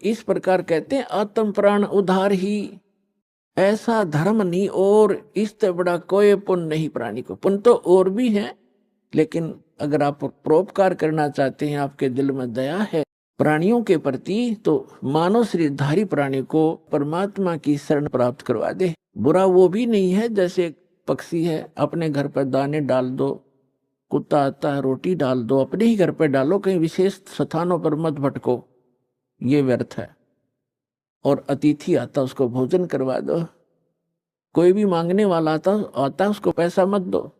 इस प्रकार कहते हैं आत्म प्राण उधार ही, ऐसा धर्म नहीं और इससे बड़ा कोई पुण्य नहीं प्राणी को। पुण्य तो और भी है, लेकिन अगर आप परोपकार करना चाहते हैं, आपके दिल में दया है प्राणियों के प्रति, तो मानव शरीरधारी प्राणी को परमात्मा की शरण प्राप्त करवा दे। बुरा वो भी नहीं है, जैसे पक्षी है, अपने घर पर दाने डाल दो, कुत्ता आता है रोटी डाल दो, अपने ही घर पर डालो, कहीं विशेष स्थानों पर मत भटको, ये व्यर्थ है। और अतिथि आता उसको भोजन करवा दो, कोई भी मांगने वाला आता उसको पैसा मत दो।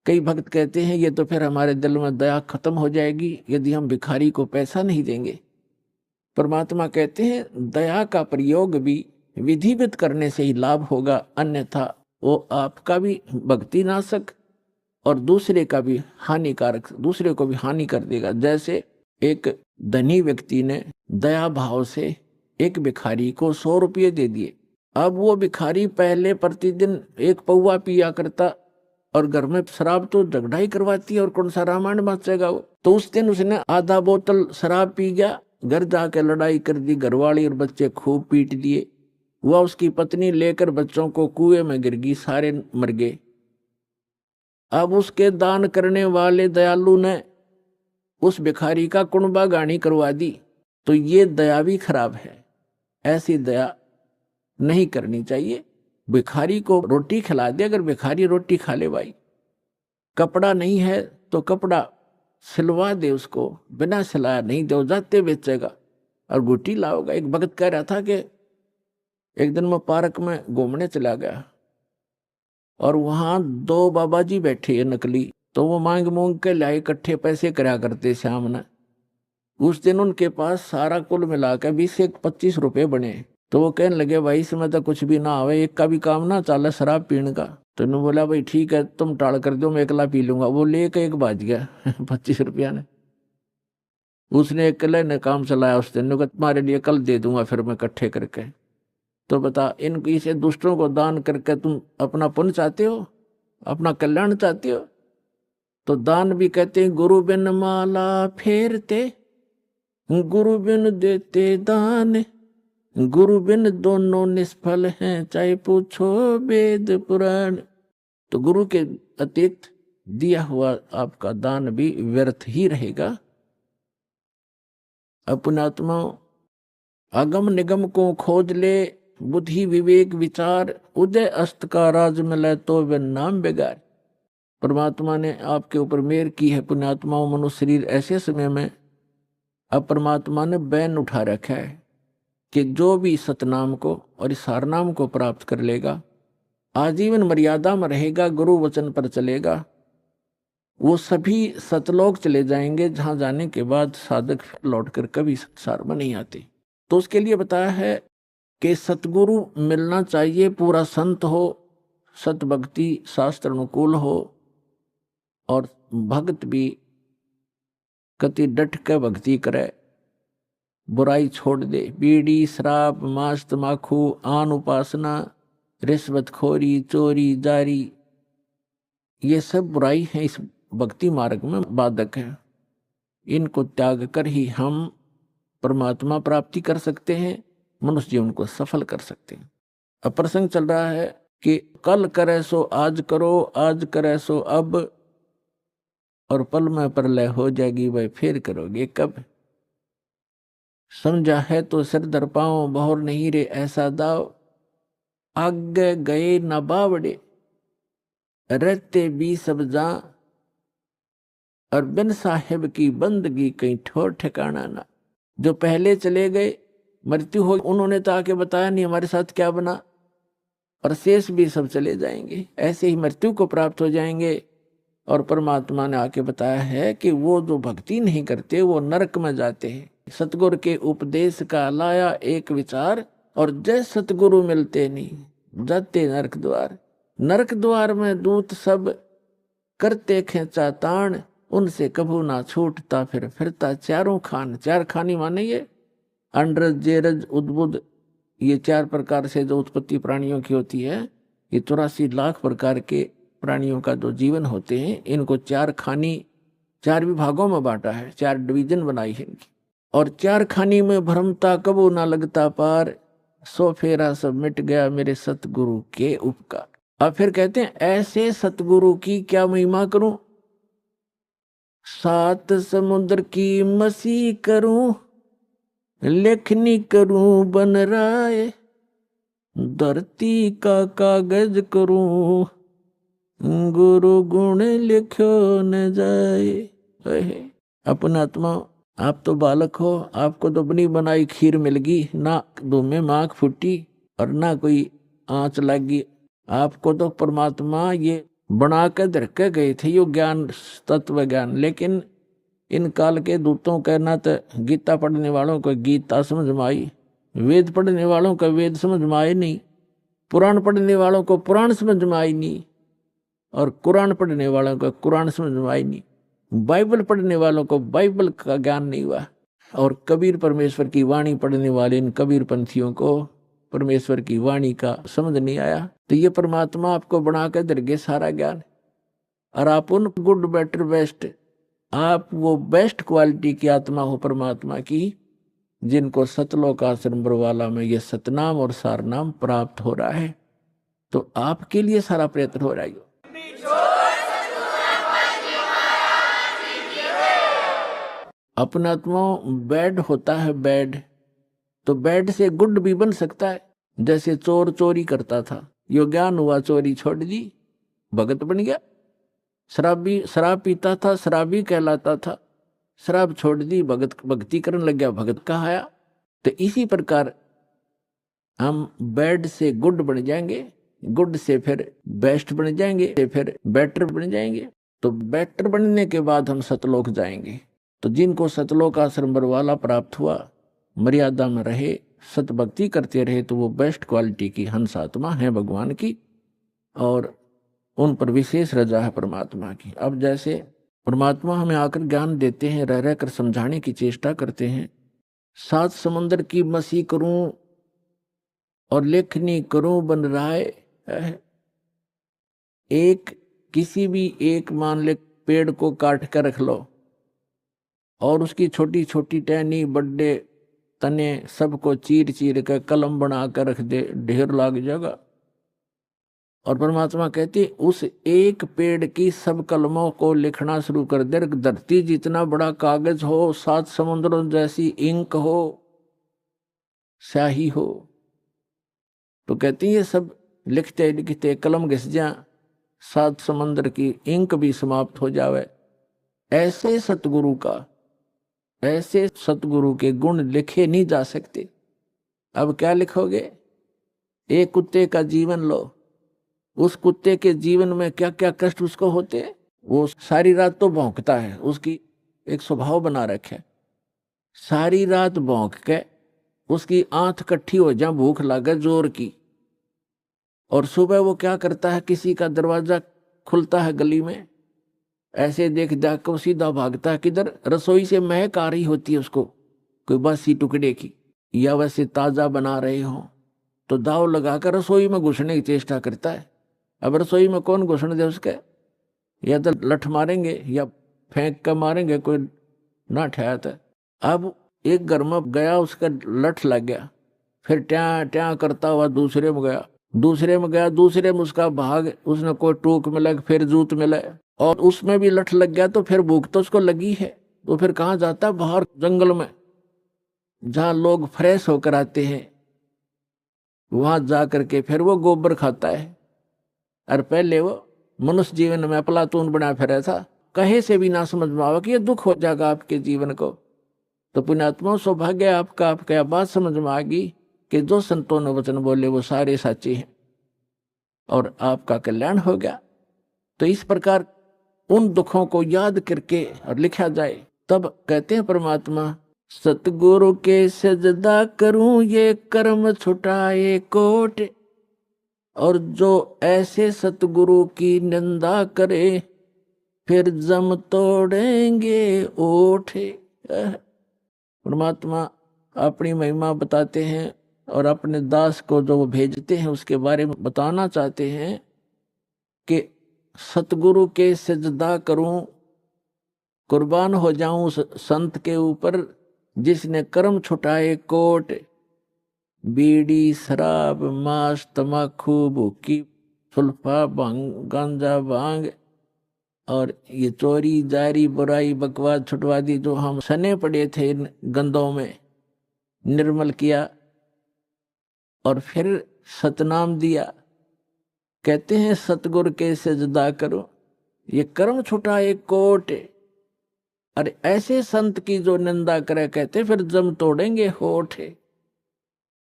कई भक्त कहते हैं ये तो फिर हमारे दिल में दया खत्म हो जाएगी यदि हम भिखारी को पैसा नहीं देंगे। परमात्मा कहते हैं दया का प्रयोग भी विधिवत करने से ही लाभ होगा, अन्यथा वो आपका भी भक्ति नाशक और दूसरे का भी हानिकारक, दूसरे को भी हानि कर देगा। जैसे एक धनी व्यक्ति ने दया भाव से एक भिखारी को 100 रुपये दे दिए। अब वो भिखारी पहले प्रतिदिन 1 पौवा पिया करता और घर में शराब तो झगड़ा ही करवाती है और कौन सा रामायण बाँचेगा वो। तो उस दिन उसने आधा बोतल शराब पी गया, घर जाके लड़ाई कर दी, घरवाली और बच्चे खूब पीट दिए। वह उसकी पत्नी लेकर बच्चों को कुएं में गिर गई, सारे मर गए। अब उसके दान करने वाले दयालु ने उस भिखारी का कुणबा गानी करवा दी। तो ये दया भी खराब है, ऐसी दया नहीं करनी चाहिए। भिखारी को रोटी खिला दे, अगर भिखारी रोटी खा ले भाई, कपड़ा नहीं है तो कपड़ा सिलवा दे उसको, बिना सिलाया नहीं दो जाते बेचेगा और गुटी लाओगा। एक भगत कह रहा था कि एक दिन मैं पार्क में घूमने चला गया और वहां 2 बाबा जी बैठे हैं नकली, तो वो मांग मूंग के लाए, इकट्ठे पैसे करा करते शाम ने। उस दिन उनके पास सारा कुल मिलाकर 20 से 25 रुपए बने। तो वो कहने लगे भाई इसमें तो कुछ भी ना आवे, एक का भी काम ना चले शराब पीने का। तो उन्होंने बोला भाई ठीक है तुम टाल कर दो, मैं अकेला पी लूंगा। वो लेके एक बाज गया 25 रुपया ने। उसने अकेले ने काम चलाया उस दिन, तुम्हारे लिए कल दे दूंगा फिर मैं इकट्ठे करके। तो बता, इन इसे दुष्टों को दान करके तुम अपना पुण्य चाहते हो, अपना कल्याण चाहते हो? तो दान भी कहते हैं गुरु बिन माला फेरते, गुरु बिन देते दान, गुरु बिन दोनों निष्फल हैं, चाहे पूछो वेद पुराण। तो गुरु के अतिरिक्त दिया हुआ आपका दान भी व्यर्थ ही रहेगा। अपने आत्मा अगम निगम को खोज ले, बुद्धि विवेक विचार, उदय अस्त का राज मिले तो वे नाम बेगार। परमात्मा ने आपके ऊपर मेहर की है पुण्यात्माओं। मनुष्य शरीर ऐसे समय में अब परमात्मा ने बैन उठा रखा है कि जो भी सतनाम को और इस हारनाम को प्राप्त कर लेगा, आजीवन मर्यादा में रहेगा, गुरु वचन पर चलेगा, वो सभी सतलोक चले जाएंगे, जहां जाने के बाद साधक लौटकर कभी संसार में नहीं आते। तो उसके लिए बताया है कि सतगुरु मिलना चाहिए, पूरा संत हो, सतभक्ति शास्त्र अनुकूल हो और भक्त भी कति डट के भक्ति करे, बुराई छोड़ दे। बीड़ी शराब मांस तमाकू आन उपासना रिश्वतखोरी चोरी जारी, ये सब बुराई है, इस भक्ति मार्ग में बाधक है। इनको त्याग कर ही हम परमात्मा प्राप्ति कर सकते हैं, मनुष्य जीवन को सफल कर सकते हैं। अब प्रसंग चल रहा है कि कल करे सो आज करो, आज करे सो अब, और पल में प्रलय हो जाएगी, भाई फिर करोगे कब। समझा है तो सिर दर पाओ, बहुर नहीं रे ऐसा दाव, आगे गए न बावड़े, रहते भी सब जा, और बिन साहिब की बंदगी कहीं ठोर ठिकाना ना। जो पहले चले गए, मृत्यु हो, उन्होंने तो आके बताया नहीं हमारे साथ क्या बना, और शेष भी सब चले जाएंगे, ऐसे ही मृत्यु को प्राप्त हो जाएंगे। और परमात्मा ने आके बताया है कि वो जो भक्ति नहीं करते वो नरक में जाते हैं। सतगुरु के उपदेश का लाया एक विचार, और जय सतगुरु मिलते नहीं जाते नरक द्वार। नरक द्वार में दूत सब करते खेचा ताण, उनसे कभू ना छूटता फिर फिरता चारों खान। 4 खानी माने ये अंडरज जेरज उद्बुद, ये 4 प्रकार से जो उत्पत्ति प्राणियों की होती है, ये 84 लाख प्रकार के प्राणियों का जो जीवन होते हैं, इनको 4 खानी 4 विभागों में बांटा है, 4 डिवीजन बनाई है इनकी। और चार खानी में भ्रमता कबू ना लगता पार, सो फेरा सब मिट गया मेरे सतगुरु के उपकार। अब फिर कहते हैं ऐसे सतगुरु की क्या महिमा करूं, सात समुद्र की मसी करूं, लेखनी करूं बन राय, धरती का कागज करूं, गुरु गुण लिखो न जाए। अपना आत्मा, आप तो बालक हो, आपको तो अपनी बनाई खीर मिल गई, ना दो में माख फूटी और ना कोई आंच लगी। आपको तो परमात्मा ये बना के धर के गए थे, यो ज्ञान, तत्व ज्ञान। लेकिन इन काल के दूतों का ना तो गीता पढ़ने वालों को गीता समझ में आई, वेद पढ़ने वालों को वेद समझ में आए नहीं, पुराण पढ़ने वालों को पुराण समझ में आई नहीं, और कुरान पढ़ने वालों को कुरान समझ में आई नहीं, बाइबल पढ़ने वालों को बाइबल का ज्ञान नहीं हुआ, और कबीर परमेश्वर की वाणी पढ़ने वाले इन कबीर पंथियों को परमेश्वर की वाणी का समझ नहीं आया। तो ये परमात्मा आपको बना कर दे गए सारा ज्ञान, और आप उन गुड बेटर बेस्ट, आप वो बेस्ट क्वालिटी की आत्मा हो परमात्मा की, जिनको सतलोक आश्रम बरवाला में ये सतनाम और सारनाम प्राप्त हो रहा है। तो आपके लिए सारा प्रयत्न हो रहा है। अपना आत्मा बैड होता है, बैड, तो बैड से गुड भी बन सकता है। जैसे चोर चोरी करता था, यो ज्ञान हुआ, चोरी छोड़ दी, भगत बन गया। शराबी शराब पीता था, शराबी कहलाता था, शराब छोड़ दी, भगत भक्ति करने लग गया, भगत कहाया। तो इसी प्रकार हम बैड से गुड बन जाएंगे, गुड से फिर बेस्ट बन जाएंगे, फिर बेटर बन जाएंगे। तो बेटर बनने के बाद हम सतलोक जाएंगे। तो जिनको सतलोक आश्रम बरवाला प्राप्त हुआ, मर्यादा में रहे, सत भक्ति करते रहे, तो वो बेस्ट क्वालिटी की हंस आत्मा है भगवान की, और उन पर विशेष रजा है परमात्मा की। अब जैसे परमात्मा हमें आकर ज्ञान देते हैं, रह रहकर समझाने की चेष्टा करते हैं। सात समुद्र की मसी करूं और लेखनी करूं बन राय। एक किसी भी एक मान ले पेड़ को काट कर रख लो, और उसकी छोटी छोटी टहनी बड़े तने सबको चीर चीर कर कलम बना कर रख दे, ढेर लाग जाएगा। और परमात्मा कहती उस एक पेड़ की सब कलमों को लिखना शुरू कर दे, धरती जितना बड़ा कागज हो, सात समुद्रों जैसी इंक हो, स्याही हो, तो कहती ये सब लिखते लिखते कलम घिस जा, सात समुद्र की इंक भी समाप्त हो जावे। ऐसे सतगुरु का, ऐसे सतगुरु के गुण लिखे नहीं जा सकते। अब क्या लिखोगे? एक कुत्ते का जीवन लो, उस कुत्ते के जीवन में क्या क्या कष्ट उसको होते, वो सारी रात तो भौंकता है, उसकी एक स्वभाव बना रखे, सारी रात भौंक के उसकी आंख कट्ठी हो जा, भूख लागे जोर की, और सुबह वो क्या करता है, किसी का दरवाजा खुलता है गली में, ऐसे देख देख कर सीधा भागता है किधर, रसोई से महक आ रही होती है उसको कोई बासी टुकड़े की, या वैसे ताजा बना रहे हो, तो दाव लगाकर रसोई में घुसने की चेष्टा करता है। अब रसोई में कौन घुसने दे उसके, या तो लठ मारेंगे या फेंक कर मारेंगे, कोई ना ठहरता। अब एक घर में गया, उसका लठ लग गया, फिर ट्या ट्या करता हुआ दूसरे में गया, दूसरे में गया, दूसरे में उसका भाग, उसने कोई टूक मिला, फिर जूत मिला, और उसमें भी लठ लग गया, तो फिर भूख तो उसको लगी है, तो फिर कहाँ जाता, बाहर जंगल में जहाँ लोग फ्रेश होकर आते हैं, वहां जा करके फिर वो गोबर खाता है। और पहले वो मनुष्य जीवन में अफलातून बना फिरा था, कहे से भी ना समझ में आवा कि ये दुख हो जाएगा आपके जीवन को। तो पुण्यात्मा सौभाग्य आपका, आपका बात समझ में आ गई कि जो संतों ने वचन बोले वो सारे सच्चे हैं, और आपका कल्याण हो गया। तो इस प्रकार उन दुखों को याद करके और लिखा जाए, तब कहते हैं परमात्मा, सतगुरु के सजदा करूं ये कर्म छुटाए कोट, और जो ऐसे सतगुरु की निंदा करे फिर जम तोड़ेंगे ओठ। परमात्मा अपनी महिमा बताते हैं, और अपने दास को जो वो भेजते हैं उसके बारे में बताना चाहते हैं कि सतगुरु के सजदा करूं, कुर्बान हो जाऊं उस संत के ऊपर जिसने कर्म छुटाए कोट, बीड़ी शराब मांस तमाकू भूकी सुल्फा गांजा भांग और ये चोरी जारी बुराई बकवास छुटवा दी, जो हम सने पड़े थे इन गंदों में, निर्मल किया और फिर सतनाम दिया। कहते हैं सतगुर के सजदा करो, ये कर्म छुटाए कोट। अरे ऐसे संत की जो निंदा करे, कहते फिर जम तोड़ेंगे होठ।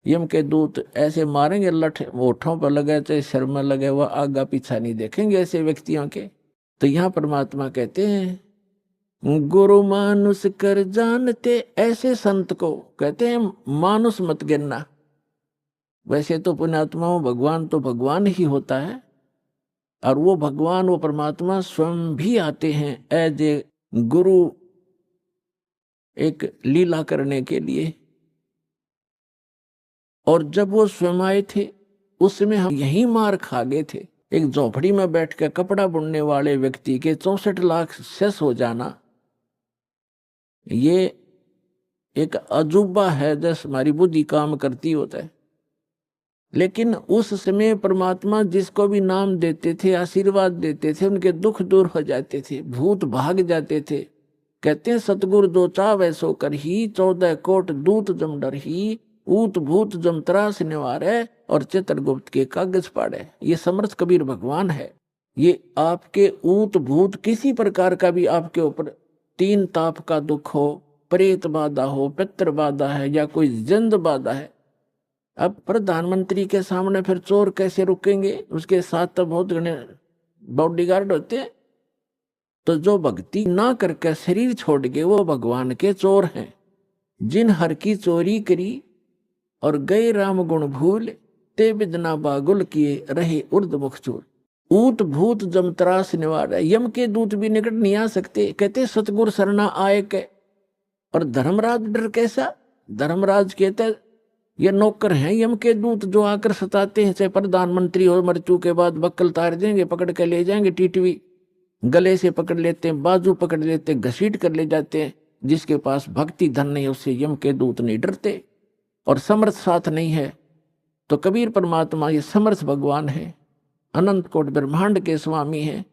यम के दूत ऐसे मारेंगे लठ, होठों पर लगे चाहे सिर में लगे, वह आगा पीछा नहीं देखेंगे ऐसे व्यक्तियों के। तो यहाँ परमात्मा कहते हैं गुरु मानुष कर जानते, ऐसे संत को कहते हैं मानुष मत गिनना। वैसे तो पुण्यात्माओं भगवान तो भगवान ही होता है, और वो भगवान वो परमात्मा स्वयं भी आते हैं एज ए गुरु, एक लीला करने के लिए। और जब वो स्वयं आए थे उस समय हम यही मार खा गए थे। एक झोपड़ी में बैठ कर कपड़ा बुनने वाले व्यक्ति के 64 लाख सेस हो जाना, ये एक अजूबा है, जैसे हमारी बुद्धि काम करती होता है। लेकिन उस समय परमात्मा जिसको भी नाम देते थे, आशीर्वाद देते थे, उनके दुख दूर हो जाते थे, भूत भाग जाते थे। कहते हैं सतगुरु दो चाव सो कर ही, 14 कोट दूत जम डर ही, ऊत भूत जम त्रास निवारे और चित्रगुप्त के कागज पाड़े। ये समर्थ कबीर भगवान है। ये आपके ऊत भूत किसी प्रकार का भी आपके ऊपर 3 ताप का दुख हो, प्रेत बाधा हो, पितृ बाधा है या कोई जिंद बाधा है, अब प्रधानमंत्री के सामने फिर चोर कैसे रुकेंगे? उसके साथ तो बहुत घने बॉडीगार्ड होते हैं। तो जो भक्ति ना करके शरीर छोड़ के वो भगवान के चोर हैं। जिन हर की चोरी करी और गए राम गुण भूल, ते बिदना बागुल किए रहे उर्द मुख चूर। ऊत भूत जम त्रास निवार, यम के दूत भी निकट नहीं आ सकते। कहते सतगुर सरना आए के। और धर्मराज डर कैसा? धर्मराज कहते ये नौकर हैं यम के दूत, जो आकर सताते हैं। चाहे प्रधानमंत्री हो, मृत्यु के बाद बक्कल तार देंगे, पकड़ के ले जाएंगे, टीटवी गले से पकड़ लेते हैं, बाजू पकड़ लेते हैं, घसीट कर ले जाते हैं। जिसके पास भक्ति धन नहीं उससे यम के दूत नहीं डरते। और समर्थ साथ नहीं है तो कबीर परमात्मा ये समर्थ भगवान है, अनंत कोट ब्रह्मांड के स्वामी हैं।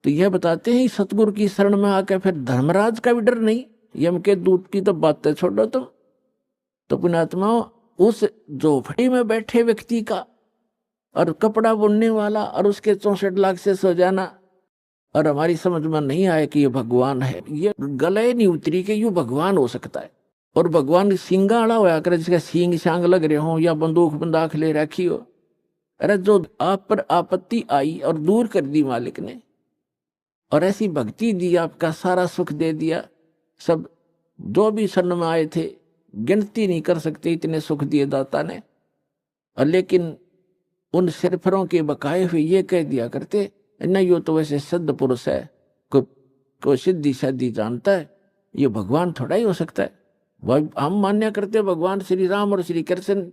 तो यह बताते हैं सतगुरु की शरण में आकर फिर धर्मराज का भी डर नहीं, यम के दूत की तो बातें छोड़ो तुम। तो पुण्यात्मा उस झोपड़ी में बैठे व्यक्ति का और कपड़ा बुनने वाला और उसके 64 लाख से सो जाना, और हमारी समझ में नहीं आया कि ये भगवान है। ये गले नहीं उतरी कि यूं भगवान हो सकता है। और भगवान सिंगाड़ा होया करे, जिसका सींग सांग लग रहे हो या बंदूक बंदाख ले रखी हो। अरे जो आप पर आपत्ति आई और दूर कर दी मालिक ने, और ऐसी भक्ति दी, आपका सारा सुख दे दिया। सब जो भी शरण में आए थे गिनती नहीं कर सकते, इतने सुख दिए दाता ने। और लेकिन उन सिरफरों के बकाए हुए ये कह दिया करते, नहीं यो तो वैसे सिद्ध पुरुष है, को सिद्धि शादी जानता है, ये भगवान थोड़ा ही हो सकता है। वह हम मान्य करते भगवान श्री राम और श्री कृष्ण,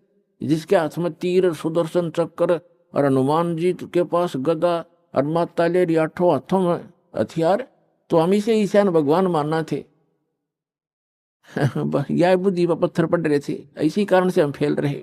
जिसके हाथ में तीर और सुदर्शन चक्र और हनुमान जी के पास गदा और माता लेरी 8 हाथों में हथियार, तो हम इसे ईशान भगवान मानना थे। यह बुद्धि पर पत्थर पड़ रहे थे, इसी कारण से हम फेल रहे।